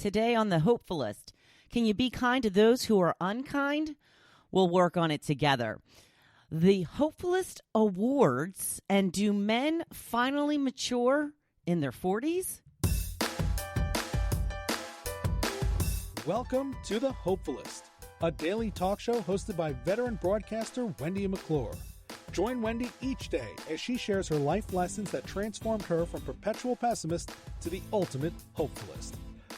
Today on the Hopefulist, can you be kind to those who are unkind? We'll work on it together. The Hopefulist Awards, and do men finally mature in their 40s? Welcome to the Hopefulist, a daily talk show hosted by veteran broadcaster Wendy McClure. Join Wendy each day as she shares her life lessons that transformed her from perpetual pessimist to the ultimate hopefulist.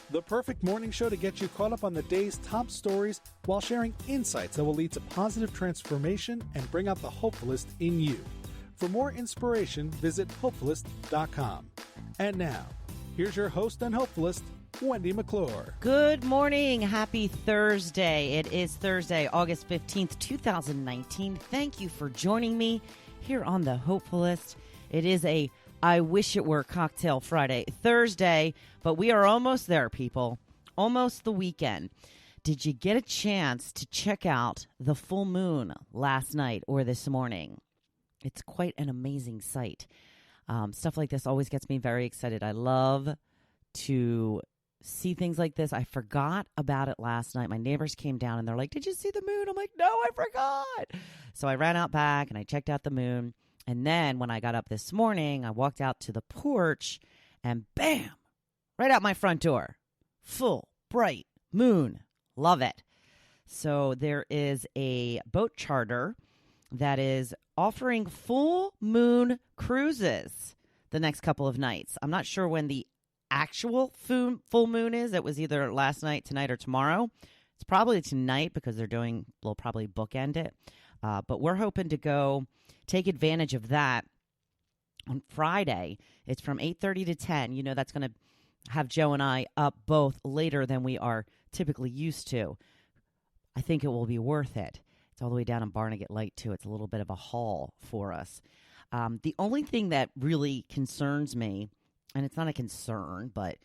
The perfect morning show to get you caught up on the day's top stories while sharing insights that will lead to positive transformation and bring out the hopefulist in you. For more inspiration, visit hopefulist.com. And now, here's your host and hopefulist, Wendy McClure. Good morning. Happy Thursday. It is Thursday, August 15th, 2019. Thank you for joining me here on the Hopefulist. It is a I wish it were Cocktail Friday Thursday, but we are almost there, people. Almost the weekend. Did you get a chance to check out the full moon last night or this morning? It's quite an amazing sight. Stuff like this always gets me very excited. I love to see things like this. I forgot about it last night. My neighbors came down and they're like, "Did you see the moon?" I'm like, "No, I forgot." So I ran out back and I checked out the moon. And then when I got up this morning, I walked out to the porch and bam, right out my front door. Full, bright moon. Love it. So there is a boat charter that is offering full moon cruises the next couple of nights. I'm not sure when the actual full moon is. It was either last night, tonight, or tomorrow. It's probably tonight because they'll probably bookend it. But we're hoping to go take advantage of that on Friday. It's from 8:30 to 10. You know, that's going to have Joe and I up both later than we are typically used to. I think it will be worth it. It's all the way down in Barnegat Light, too. It's a little bit of a haul for us. The only thing that really concerns me, and it's not a concern, but,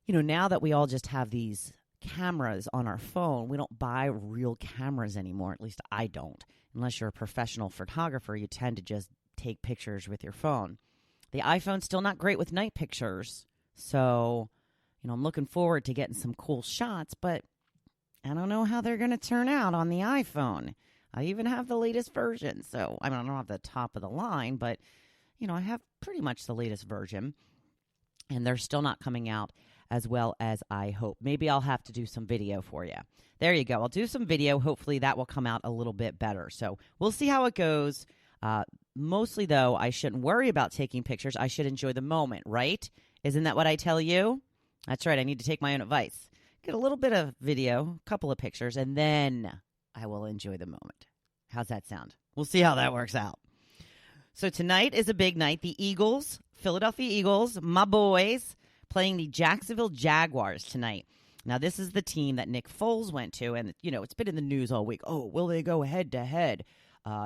you know, now that we all just have these cameras on our phone, we don't buy real cameras anymore. At least I don't. Unless you're a professional photographer, you tend to just take pictures with your phone. The iPhone's still not great with night pictures. So, you know, I'm looking forward to getting some cool shots, but I don't know how they're going to turn out on the iPhone. I even have the latest version. So, I don't have the top of the line, but, you know, I have pretty much the latest version. And they're still not coming out as well as I hope. Maybe I'll have to do some video for you. There you go. I'll do some video. Hopefully that will come out a little bit better. So we'll see how it goes. Mostly, though, I shouldn't worry about taking pictures. I should enjoy the moment, right? Isn't that what I tell you? That's right. I need to take my own advice. Get a little bit of video, a couple of pictures, and then I will enjoy the moment. How's that sound? We'll see how that works out. So tonight is a big night. The Eagles, Philadelphia Eagles, my boys, playing the Jacksonville Jaguars tonight. Now, this is the team that Nick Foles went to, and, you know, it's been in the news all week. Oh, will they go head-to-head?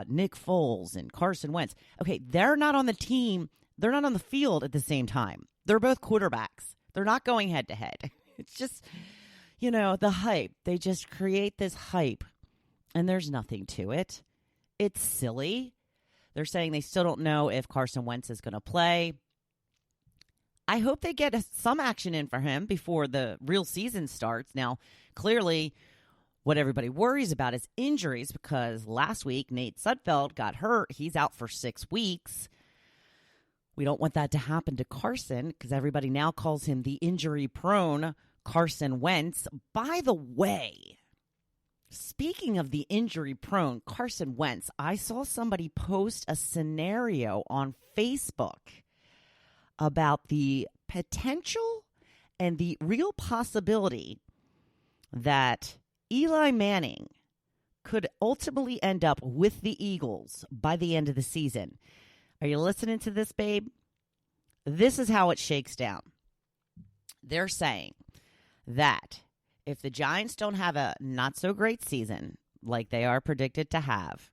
Nick Foles and Carson Wentz. Okay, they're not on the team. They're not on the field at the same time. They're both quarterbacks. They're not going head-to-head. It's just, you know, the hype. They just create this hype, and there's nothing to it. It's silly. They're saying they still don't know if Carson Wentz is going to play. I hope they get some action in for him before the real season starts. Now, clearly, what everybody worries about is injuries because last week, Nate Sudfeld got hurt. He's out for 6 weeks. We don't want that to happen to Carson because everybody now calls him the injury-prone Carson Wentz. By the way, speaking of the injury-prone Carson Wentz, I saw somebody post a scenario on Facebook about the potential and the real possibility that Eli Manning could ultimately end up with the Eagles by the end of the season. Are you listening to this, babe? This is how it shakes down. They're saying that if the Giants don't have a not-so-great season like they are predicted to have,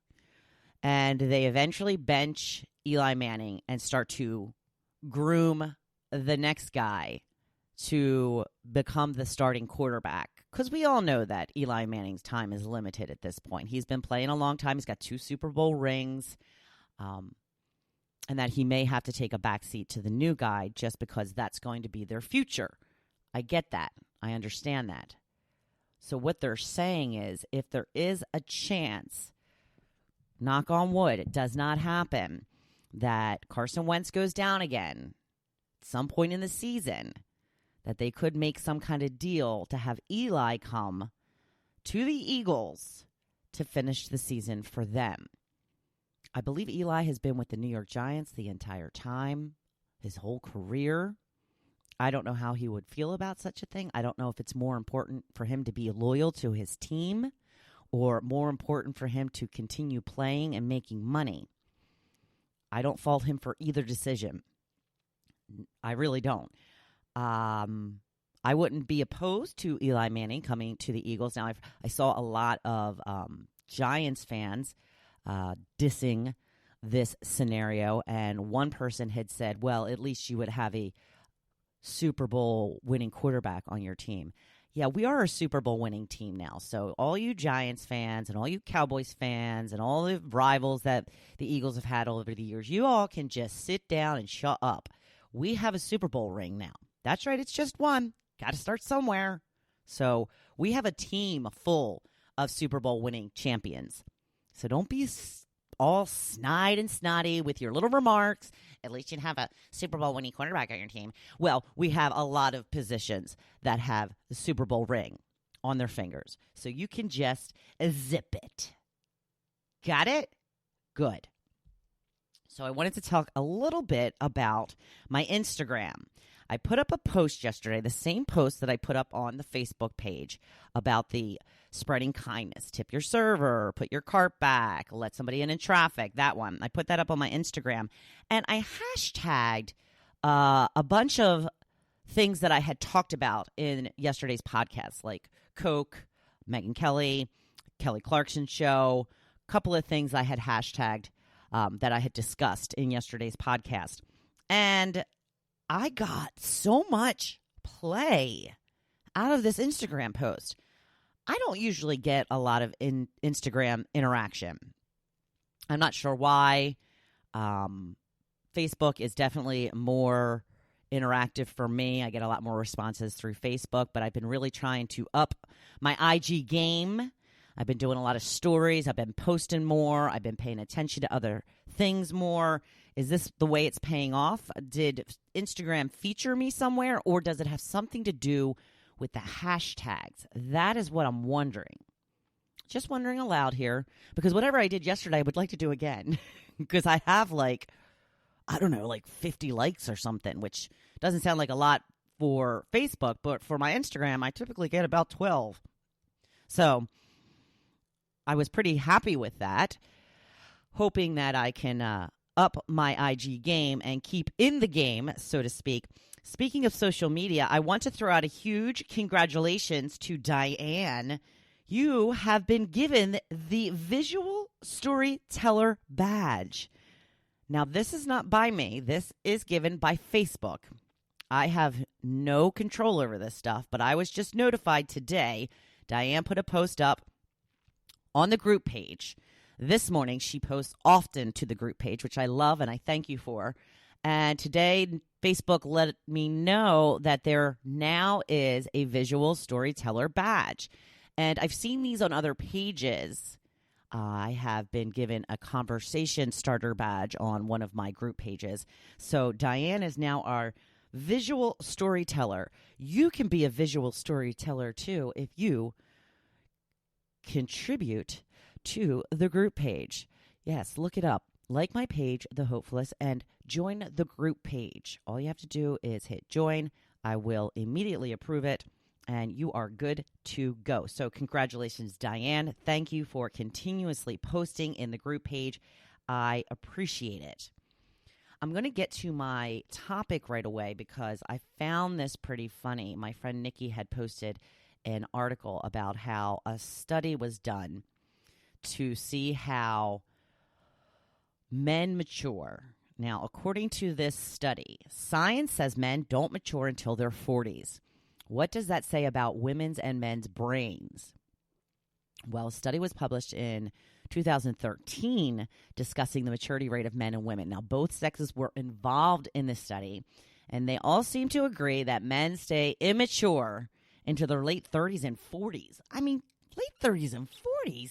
and they eventually bench Eli Manning and start to groom the next guy to become the starting quarterback, because we all know that Eli Manning's time is limited at this point. He's been playing a long time. He's got 2 Super Bowl rings, and that he may have to take a backseat to the new guy just because that's going to be their future. I get that. I understand that. So what they're saying is if there is a chance, knock on wood, it does not happen, that Carson Wentz goes down again at some point in the season, that they could make some kind of deal to have Eli come to the Eagles to finish the season for them. I believe Eli has been with the New York Giants the entire time, his whole career. I don't know how he would feel about such a thing. I don't know if it's more important for him to be loyal to his team or more important for him to continue playing and making money. I don't fault him for either decision. I really don't. I wouldn't be opposed to Eli Manning coming to the Eagles. Now, I saw a lot of Giants fans dissing this scenario, and one person had said, well, at least you would have a Super Bowl winning quarterback on your team. Yeah, we are a Super Bowl winning team now. So all you Giants fans and all you Cowboys fans and all the rivals that the Eagles have had all over the years, you all can just sit down and shut up. We have a Super Bowl ring now. That's right. It's just one. Got to start somewhere. So we have a team full of Super Bowl winning champions. So don't be all snide and snotty with your little remarks. At least you'd have a Super Bowl winning quarterback on your team. Well, we have a lot of positions that have the Super Bowl ring on their fingers. So you can just zip it. Got it? Good. So I wanted to talk a little bit about my Instagram. I put up a post yesterday, the same post that I put up on the Facebook page about the spreading kindness. Tip your server, put your cart back, let somebody in traffic, that one. I put that up on my Instagram. And I hashtagged a bunch of things that I had talked about in yesterday's podcast, like Coke, Megyn Kelly, Kelly Clarkson show, a couple of things I had hashtagged that I had discussed in yesterday's podcast. And I got so much play out of this Instagram post. I don't usually get a lot of Instagram interaction. I'm not sure why. Facebook is definitely more interactive for me. I get a lot more responses through Facebook, but I've been really trying to up my IG game. I've been doing a lot of stories. I've been posting more. I've been paying attention to other things more. Is this the way it's paying off? Did Instagram feature me somewhere, or does it have something to do with the hashtags? That is what I'm wondering. Just wondering aloud here, because whatever I did yesterday, I would like to do again, because I have 50 likes or something, which doesn't sound like a lot for Facebook, but for my Instagram, I typically get about 12. So I was pretty happy with that, hoping that I can up my IG game and keep in the game, so to speak. Speaking of social media, I want to throw out a huge congratulations to Diane. You have been given the Visual Storyteller Badge. Now, this is not by me. This is given by Facebook. I have no control over this stuff, but I was just notified today. Diane put a post up on the group page. This morning, she posts often to the group page, which I love and I thank you for. And today, Facebook let me know that there now is a Visual Storyteller Badge. And I've seen these on other pages. I have been given a Conversation Starter Badge on one of my group pages. So Diane is now our visual storyteller. You can be a visual storyteller, too, if you contribute to the group page. Yes, look it up. Like my page, The Hopefulist, and join the group page. All you have to do is hit join. I will immediately approve it, and you are good to go. So congratulations, Diane. Thank you for continuously posting in the group page. I appreciate it. I'm going to get to my topic right away because I found this pretty funny. My friend Nikki had posted an article about how a study was done to see how men mature. Now, according to this study, science says men don't mature until their 40s. What does that say about women's and men's brains? Well, a study was published in 2013 discussing the maturity rate of men and women. Now, both sexes were involved in this study, and they all seem to agree that men stay immature into their late 30s and 40s. I mean, late 30s and 40s.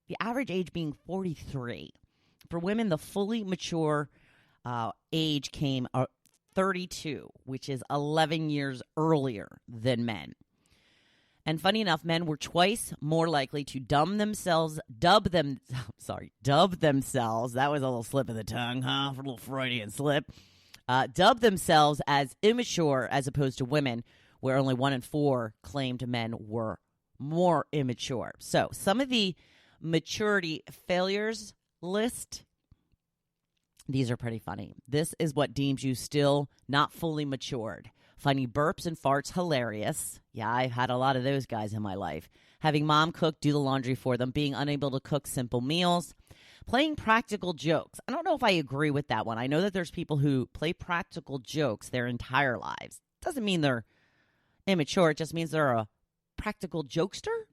The average age being 43. For women, the fully mature age came 32, which is 11 years earlier than men. And funny enough, men were twice more likely to dub themselves. That was a little slip of the tongue, huh? A little Freudian slip. Dub themselves as immature as opposed to women, where only 1 in 4 claimed men were more immature. So some of the maturity failures list, these are pretty funny. This is what deems you still not fully matured. Finding burps and farts hilarious. Yeah, I've had a lot of those guys in my life. Having mom cook, do the laundry for them. Being unable to cook simple meals. Playing practical jokes. I don't know if I agree with that one. I know that there's people who play practical jokes their entire lives. Doesn't mean they're immature. It just means they're a practical jokester.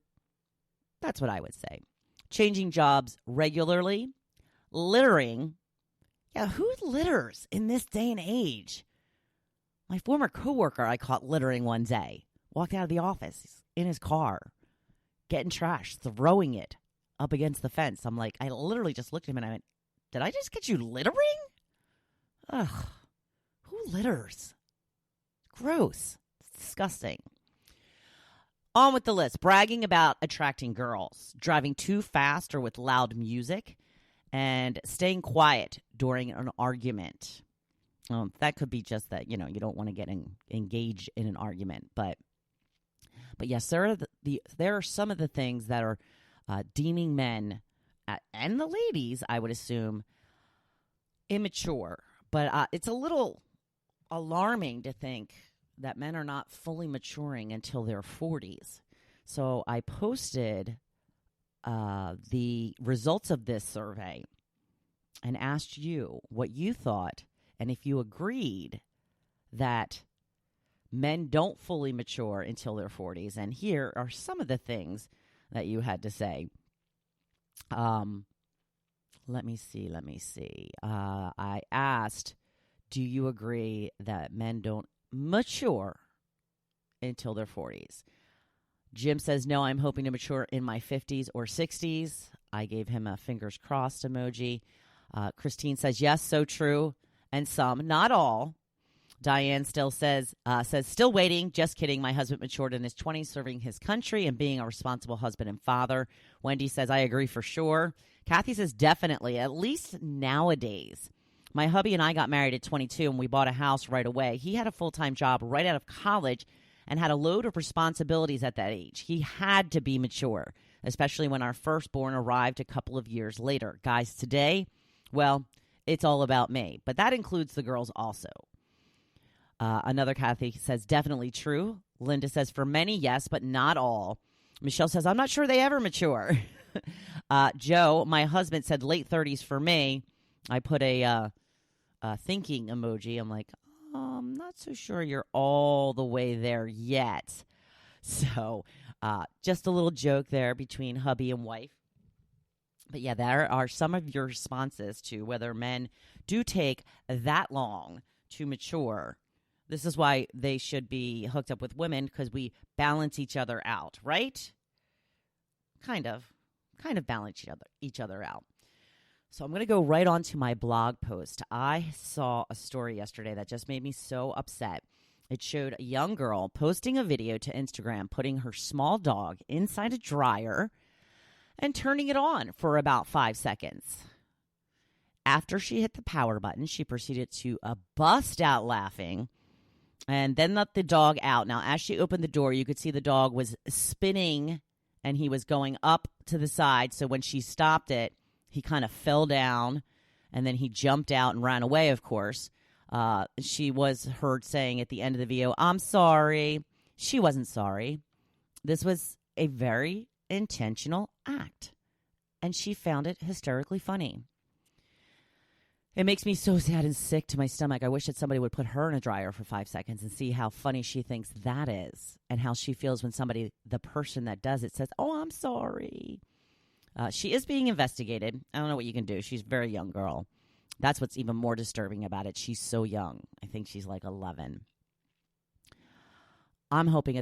That's what I would say. Changing jobs regularly. Littering. Yeah, who litters in this day and age? My former coworker I caught littering one day. Walked out of the office in his car, getting trash, throwing it up against the fence. I'm like, I literally just looked at him and I went, did I just get you littering? Ugh, who litters? Gross. It's disgusting. On with the list. Bragging about attracting girls, driving too fast or with loud music, and staying quiet during an argument. That could be just that, you don't want to get engaged in an argument. But yes, there are some of the things that are deeming men and the ladies, I would assume, immature. But it's a little alarming to think that men are not fully maturing until their 40s. So I posted the results of this survey and asked you what you thought. And if you agreed that men don't fully mature until their 40s, and here are some of the things that you had to say. Let me see. I asked, do you agree that men don't mature until their 40s? Jim says, no, I'm hoping to mature in my 50s or 60s. I gave him a fingers crossed emoji. Christine says, yes, so true. And some, not all. Diane still says, still waiting. Just kidding. My husband matured in his 20s, serving his country and being a responsible husband and father. Wendy says, I agree for sure. Kathy says, definitely, at least nowadays. My hubby and I got married at 22 and we bought a house right away. He had a full-time job right out of college and had a load of responsibilities at that age. He had to be mature, especially when our firstborn arrived a couple of years later. Guys, today, well, it's all about me, but that includes the girls also. Another Kathy says, definitely true. Linda says, for many, yes, but not all. Michelle says, I'm not sure they ever mature. Joe, my husband, said late 30s for me. I put a thinking emoji. I'm like, I'm not so sure you're all the way there yet. So just a little joke there between hubby and wife. But yeah, there are some of your responses to whether men do take that long to mature. This is why they should be hooked up with women, because we balance each other out, right? Kind of balance each other out. So I'm going to go right on to my blog post. I saw a story yesterday that just made me so upset. It showed a young girl posting a video to Instagram, putting her small dog inside a dryer and turning it on for about 5 seconds. After she hit the power button, she proceeded to bust out laughing and then let the dog out. Now, as she opened the door, you could see the dog was spinning and he was going up to the side. So when she stopped it, he kind of fell down and then he jumped out and ran away, of course. She was heard saying at the end of the video, I'm sorry. She wasn't sorry. This was a very intentional act, and she found it hysterically funny. It makes me so sad and sick to my stomach. I wish that somebody would put her in a dryer for 5 seconds and see how funny she thinks that is, and how she feels when the person that does it says, oh, I'm sorry. She is being investigated. I don't know what you can do. She's a very young girl. That's what's even more disturbing about it. She's so young. I think she's like 11. I'm hoping